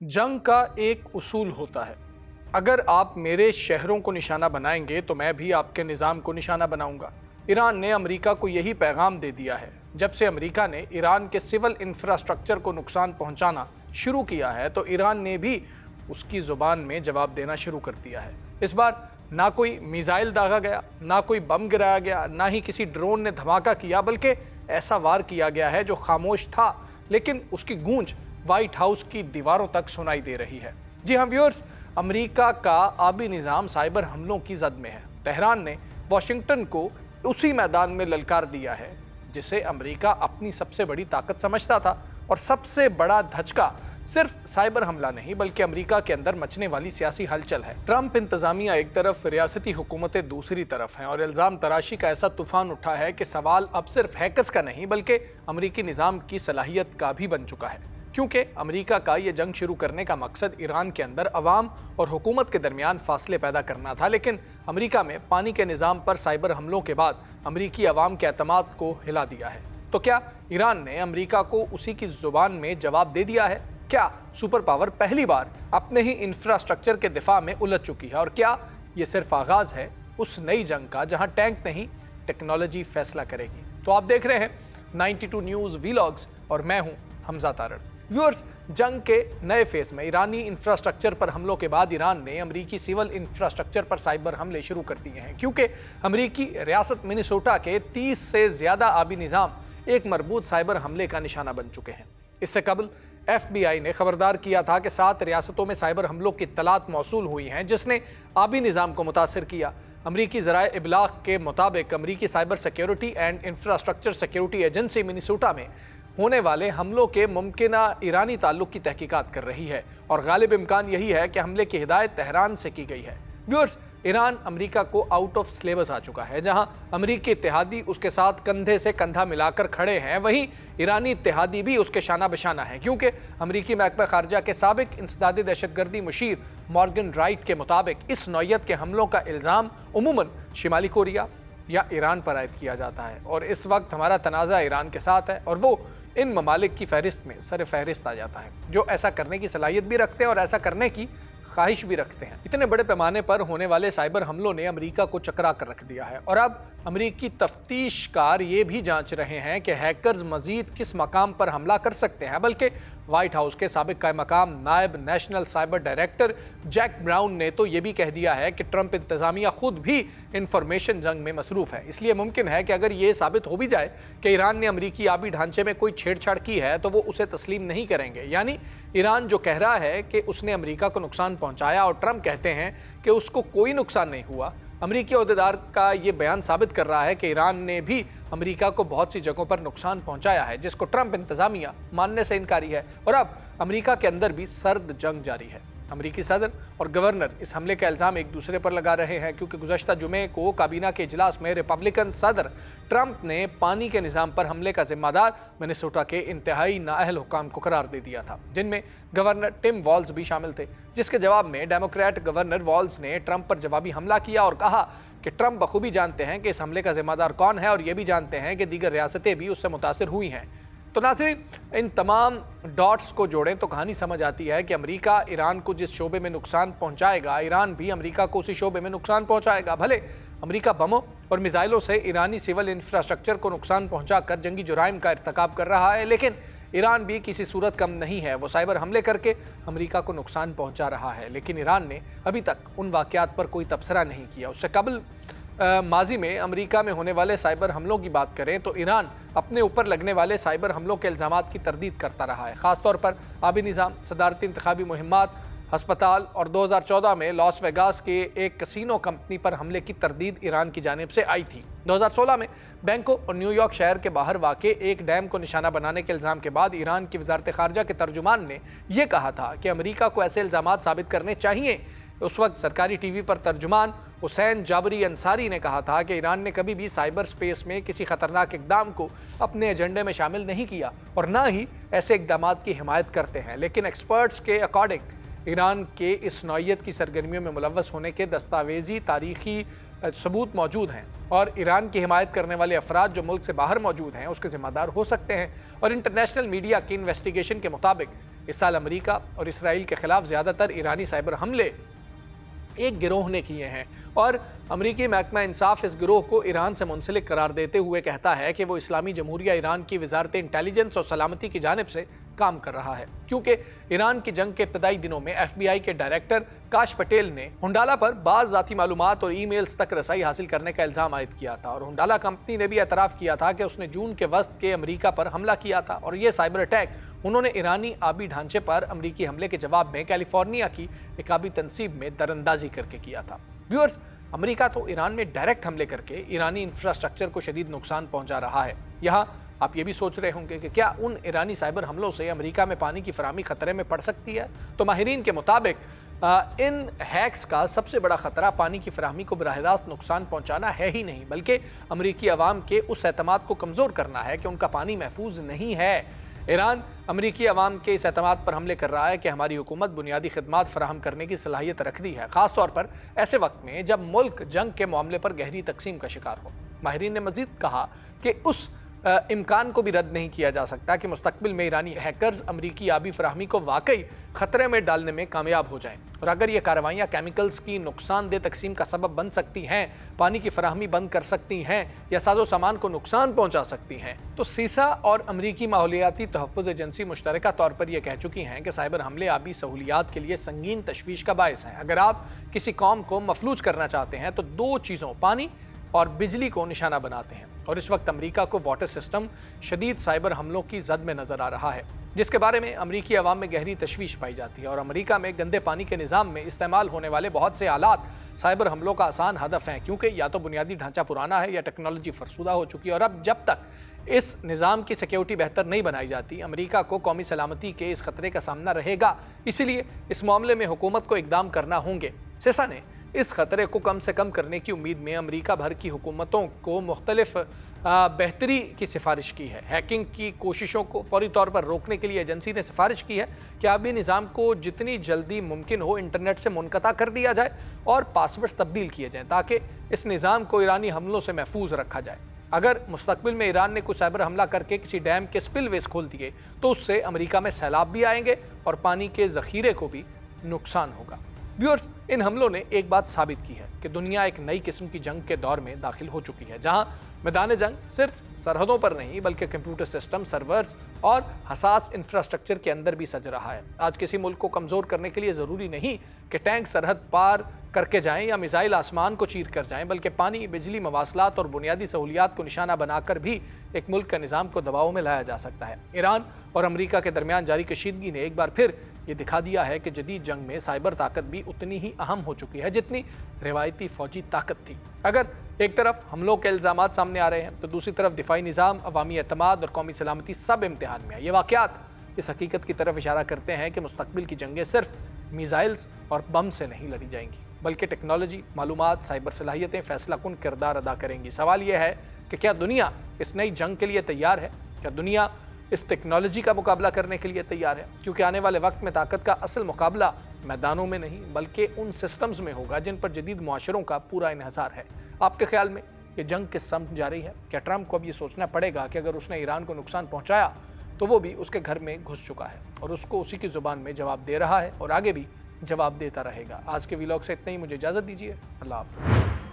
जंग का एक उसूल होता है, अगर आप मेरे शहरों को निशाना बनाएंगे तो मैं भी आपके निज़ाम को निशाना बनाऊंगा। ईरान ने अमेरिका को यही पैगाम दे दिया है। जब से अमेरिका ने ईरान के सिविल इंफ्रास्ट्रक्चर को नुकसान पहुंचाना शुरू किया है तो ईरान ने भी उसकी ज़ुबान में जवाब देना शुरू कर दिया है। इस बार ना कोई मिसाइल दागा गया, ना कोई बम गिराया गया, ना ही किसी ड्रोन ने धमाका किया, बल्कि ऐसा वार किया गया है जो खामोश था लेकिन उसकी गूंज व्हाइट हाउस की दीवारों तक सुनाई दे रही है। जी हाँ व्यूअर्स, अमेरिका का आबी निज़ाम साइबर हमलों की जद में है। तेहरान ने वाशिंगटन को उसी मैदान में ललकार दिया है जिसे अमेरिका अपनी सबसे बड़ी ताकत समझता था, और सबसे बड़ा धचका सिर्फ साइबर हमला नहीं बल्कि अमेरिका के अंदर मचने वाली सियासी हलचल है। ट्रंप इंतजामिया एक तरफ, रियासती हुकूमतें दूसरी तरफ हैं और इल्ज़ाम तराशी का ऐसा तूफान उठा है कि सवाल अब सिर्फ हैकर्स का नहीं बल्कि अमेरिकी निज़ाम की सलाहियत का भी बन चुका है, क्योंकि अमेरिका का ये जंग शुरू करने का मकसद ईरान के अंदर अवाम और हुकूमत के दरमियान फासले पैदा करना था। लेकिन अमेरिका में पानी के निज़ाम पर साइबर हमलों के बाद अमेरिकी अवाम के एतमाद को हिला दिया है। तो क्या ईरान ने अमेरिका को उसी की ज़ुबान में जवाब दे दिया है? क्या सुपर पावर पहली बार अपने ही इंफ्रास्ट्रक्चर के दिफा में उलझ चुकी है? और क्या ये सिर्फ आगाज़ है उस नई जंग का जहां टैंक नहीं टेक्नोलॉजी फैसला करेगी? तो आप देख रहे हैं 92 न्यूज़ वीलॉग्स और मैं हूं हमजा तारड़। व्यूअर्स, जंग के नए फेज में ईरानी इंफ्रास्ट्रक्चर पर हमलों के बाद ईरान ने अमेरिकी सिविल इंफ्रास्ट्रक्चर पर साइबर हमले शुरू कर दिए हैं, क्योंकि अमेरिकी रियासत मिनेसोटा के 30 से ज़्यादा आबी निज़ाम एक मरबूत साइबर हमले का निशाना बन चुके हैं। इससे कबल FBI ने खबरदार किया था कि 7 रियासतों में साइबर हमलों की इत्तलात मौसूल हुई हैं जिसने आबी निज़ाम को मुतासिर किया। अमरीकी ज़राए इबलाग के मुताबिक अमरीकी cyber security and infrastructure security agency Minnesota में होने वाले हमलों के मुमकिना ईरानी ताल्लुक की तहकीकात कर रही है और गालिब इम्कान यही है कि हमले की हिदायत तेहरान से की गई है। व्यूअर्स, ईरान अमेरिका को आउट ऑफ सिलेबस आ चुका है। जहां अमेरिकी इत्तेहादी उसके साथ कंधे से कंधा मिलाकर खड़े हैं, वहीं ईरानी इत्तेहादी भी उसके शाना बशाना है, क्योंकि अमेरिकी महकमा खारजा के साबिक इंसदादी दहशतगर्दी मुशीर मॉर्गन राइट के मुताबिक इस नौयत के हमलों का इल्ज़ाम उमूमन शिमाली कोरिया या ईरान पर आयद किया जाता है, और इस वक्त हमारा तनाज़ा ईरान के साथ है और वो इन ममालिक की फहरिस्त में सर फहरिस्त आ जाता है जो ऐसा करने की सलाहियत भी रखते हैं और ऐसा करने की ख्वाहिश भी रखते हैं। इतने बड़े पैमाने पर होने वाले साइबर हमलों ने अमेरिका को चकरा कर रख दिया है और अब अमेरिकी तफ्तीशकार ये भी जांच रहे हैं कि हैकर्स मजीद किस मकाम पर हमला कर सकते हैं। बल्कि व्हाइट हाउस के साबिक क़ायम मकाम नायब national cyber director Jack Brown ने तो ये भी कह दिया है कि ट्रंप इंतज़ामिया खुद भी इंफॉर्मेशन जंग में मसरूफ़ है। इसलिए मुमकिन है कि अगर ये साबित हो भी जाए कि ईरान ने अमेरिकी आबी ढांचे में कोई छेड़छाड़ की है तो वो उसे तस्लीम नहीं करेंगे। यानी ईरान जो कह रहा है कि उसने अमेरिका को नुकसान पहुंचाया और ट्रंप कहते हैं कि उसको कोई नुकसान नहीं हुआ, अमेरिकी अहदेदार का ये बयान साबित कर रहा है कि ईरान ने भी अमेरिका को बहुत सी जगहों पर नुकसान पहुंचाया है, जिसको ट्रंप इंतजामिया मानने से इनकारी है। और अब अमेरिका के अंदर भी सर्द जंग जारी है। अमेरिकी सदर और गवर्नर इस हमले का इल्ज़ाम एक दूसरे पर लगा रहे हैं, क्योंकि गुज़श्ता जुमे को काबीना के इजलास में रिपब्लिकन सदर ट्रंप ने पानी के निज़ाम पर हमले का जिम्मेदार मिनेसोटा के इंतहाई नाअहल हुकाम को करार दे दिया था, जिनमें गवर्नर टिम वॉल्स भी शामिल थे। जिसके जवाब में डेमोक्रेट गवर्नर वॉल्स ने ट्रंप पर जवाबी हमला किया और कहा कि ट्रंप बखूबी जानते हैं कि इस हमले का जिम्मेदार कौन है और ये भी जानते हैं कि दीगर रियासतें भी उससे मुतासिर हुई हैं। तो नाज़रीन, इन तमाम डॉट्स को जोड़ें तो कहानी समझ आती है कि अमेरिका ईरान को जिस शोबे में नुकसान पहुंचाएगा, ईरान भी अमेरिका को उसी शोबे में नुकसान पहुंचाएगा। भले अमेरिका बमों और मिसाइलों से ईरानी सिविल इंफ्रास्ट्रक्चर को नुकसान पहुंचाकर जंगी जुराइम का इर्तकाब कर रहा है, लेकिन ईरान भी किसी सूरत कम नहीं है। वो साइबर हमले करके अमेरिका को नुकसान पहुंचा रहा है, लेकिन ईरान ने अभी तक उन वाक़यात पर कोई तबसरा नहीं किया। उससे कबल माजी में अमेरिका में होने वाले साइबर हमलों की बात करें तो ईरान अपने ऊपर लगने वाले साइबर हमलों के इल्ज़ामात की तरदीद करता रहा है। ख़ासतौर पर आबी निज़ाम, सदारती इंतखाबी मुहिम्मात, हस्पताल और 2014 में लॉस वेगास के एक कसिनो कंपनी पर हमले की तरदीद ईरान की जानिब से आई थी। 2016 में बैंकों और न्यूयॉर्क शहर के बाहर वाक़े एक डैम को निशाना बनाने के इल्ज़ाम के बाद ईरान की वज़ारत ख़ारजा के तर्जुमान ने यह कहा था कि अमेरिका को ऐसे इल्ज़ामात साबित करने चाहिए। उस वक्त सरकारी टीवी पर तर्जुमान हुसैन जाबरी अंसारी ने कहा था कि ईरान ने कभी भी साइबर स्पेस में किसी खतरनाक इकदाम को अपने एजेंडे में शामिल नहीं किया और ना ही ऐसे इकदामात की हिमायत करते हैं। लेकिन एक्सपर्ट्स के अकॉर्डिंग ईरान के इस नौयत की सरगर्मियों में मुलव्वस होने के दस्तावेजी तारीखी सबूत मौजूद हैं और ईरान की हिमायत करने वाले अफराद जो मुल्क से बाहर मौजूद हैं उसके ज़िम्मेदार हो सकते हैं। और इंटरनेशनल मीडिया की इन्वेस्टिगेशन के मुताबिक इस साल अमेरिका और इसराइल के खिलाफ ज़्यादातर ईरानी साइबर हमले एक गिरोह ने किए हैं और अमरीकी महकमा इंसाफ इस गिरोह को ईरान से मुंसलिक करार देते हुए कहता है कि वो इस्लामी जमहूरिया ईरान की वजारत इंटेलिजेंस और सलामती की जानिब से काम कर रहा है, क्योंकि ईरान की जंग के इब्तदाई दिनों में FBI के डायरेक्टर काश पटेल ने हुंडाला पर बाज़ ज़ाती मालूमात और ईमेल्स तक रसाई हासिल करने का इल्ज़ाम आयद किया था और हुंडाला कंपनी ने भी एतराफ़ किया था कि उसने जून के वस्त के अमरीका पर हमला किया था और ये साइबर अटैक उन्होंने ईरानी आबी ढांचे पर अमरीकी हमले के जवाब में कैलिफोर्निया की एक आबी तंसीब में दरअंदाजी करके किया था। व्यूअर्स, अमेरिका तो ईरान में डायरेक्ट हमले करके ईरानी इंफ्रास्ट्रक्चर को शदीद नुकसान पहुंचा रहा है। यहाँ आप ये भी सोच रहे होंगे कि क्या उन ईरानी साइबर हमलों से अमेरिका में पानी की फराहमी खतरे में पड़ सकती है? तो माहिरीन के मुताबिक इन हैक्स का सबसे बड़ा खतरा पानी की फराहमी को बराह रास्त नुकसान पहुंचाना है ही नहीं, बल्कि अमरीकी अवाम के उस एतमाद को कमज़ोर करना है कि उनका पानी महफूज नहीं है। ईरान अमरीकी अवाम के इस एतमाद पर हमले कर रहा है कि हमारी हुकूमत बुनियादी खदमात फराहम करने की सलाहियत रखती है, ख़ास तौर पर ऐसे वक्त में जब मुल्क जंग के मामले पर गहरी तकसीम का शिकार हो। माहिरीन ने मज़ीद कहा कि उस इम्कान को भी रद्द नहीं किया जा सकता कि मुस्तकबिल में ईरानी हैकर्स अमरीकी आबी फराहमी को वाकई ख़तरे में डालने में कामयाब हो जाएं और अगर ये कार्रवाइयाँ केमिकल्स की नुकसानदेह तकसीम का सबब बन सकती हैं, पानी की फराहमी बंद कर सकती हैं या साजो सामान को नुकसान पहुँचा सकती हैं, तो सीसा और अमरीकी माहौलियाती तहफ़्फ़ुज़ एजेंसी मुश्तरका तौर पर यह कह चुकी हैं कि साइबर हमले आबी सहूलियात के लिए संगीन तशवीश का बायस हैं। अगर आप किसी कौम को मफलूज करना चाहते हैं तो दो चीज़ों पानी और बिजली को निशाना बनाते हैं और इस वक्त अमेरिका को वाटर सिस्टम शदीद साइबर हमलों की जद में नज़र आ रहा है, जिसके बारे में अमरीकी अवाम में गहरी तशवीश पाई जाती है और अमेरिका में गंदे पानी के निज़ाम में इस्तेमाल होने वाले बहुत से आलात साइबर हमलों का आसान हदफ हैं, क्योंकि या तो बुनियादी ढांचा पुराना है या टेक्नोलॉजी फरसुदा हो चुकी है और अब जब तक इस निज़ाम की सिक्योरिटी बेहतर नहीं बनाई जाती, अमेरिका को कौमी सलामती के इस खतरे का सामना रहेगा। इसीलिए इस मामले में हुकूमत को इकदाम करना होंगे। सीसा ने इस खतरे को कम से कम करने की उम्मीद में अमेरिका भर की हुकूमतों को मुख्तलिफ बेहतरी की सिफारिश की है। हैकिंग की कोशिशों को फौरी तौर पर रोकने के लिए एजेंसी ने सिफारिश की है कि आबी निज़ाम को जितनी जल्दी मुमकिन हो इंटरनेट से मुनक़ता कर दिया जाए और पासवर्ड्स तब्दील किए जाएँ ताकि इस निज़ाम को ईरानी हमलों से महफूज रखा जाए। अगर मुस्तकबिल में ईरान ने कुछ साइबर हमला करके किसी डैम के स्पिलवेज खोल दिए तो उससे अमेरिका में सैलाब भी आएंगे और पानी के ज़ख़ीरे को भी नुकसान होगा। व्यूअर्स, इन हमलों ने एक बात साबित की है कि दुनिया एक नई किस्म की जंग के दौर में दाखिल हो चुकी है, जहां मैदान जंग सिर्फ सरहदों पर नहीं बल्कि कंप्यूटर सिस्टम, सर्वर्स और हसास इंफ्रास्ट्रक्चर के अंदर भी सज रहा है। आज किसी मुल्क को कमज़ोर करने के लिए ज़रूरी नहीं कि टैंक सरहद पार करके जाएं या मिसाइल आसमान को चीर कर जाएं, बल्कि पानी, बिजली, मवासलात और बुनियादी सहूलियात को निशाना बनाकर भी एक मुल्क के निज़ाम को दबाव में लाया जा सकता है। ईरान और अमेरिका के दरमियान जारी कशीदगी ने एक बार फिर ये दिखा दिया है कि जदीद जंग में साइबर ताकत भी उतनी ही अहम हो चुकी है जितनी रिवायती फौजी ताकत थी। अगर एक तरफ हमलों के इल्ज़ामात सामने आ रहे हैं तो दूसरी तरफ दिफाई निज़ाम, अवामी एतमाद और कौमी सलामती सब इम्तिहान में है। ये वाक़यात इस हकीकत की तरफ इशारा करते हैं कि मुस्तकबिल की जंगें सिर्फ मिसाइल्स और बम से नहीं लड़ी जाएंगी, बल्कि टेक्नोलॉजी, मालूमात, साइबर सलाहियतें फैसला कुन किरदार अदा करेंगी। सवाल यह है कि क्या दुनिया इस नई जंग के लिए तैयार है? क्या दुनिया इस टेक्नोलॉजी का मुकाबला करने के लिए तैयार है? क्योंकि आने वाले वक्त में ताकत का असल मुकाबला मैदानों में नहीं बल्कि उन सिस्टम्स में होगा जिन पर जदीद मुआशरों का पूरा इन्हिसार है। आपके ख्याल में ये जंग किस समत जा रही है? क्या ट्रंप को अब ये सोचना पड़ेगा कि अगर उसने ईरान को नुकसान पहुंचाया तो वो भी उसके घर में घुस चुका है और उसको उसी की ज़ुबान में जवाब दे रहा है और आगे भी जवाब देता रहेगा? आज के व्लॉग से इतना ही, मुझे इजाज़त दीजिए। अल्लाह हाफ़िज़।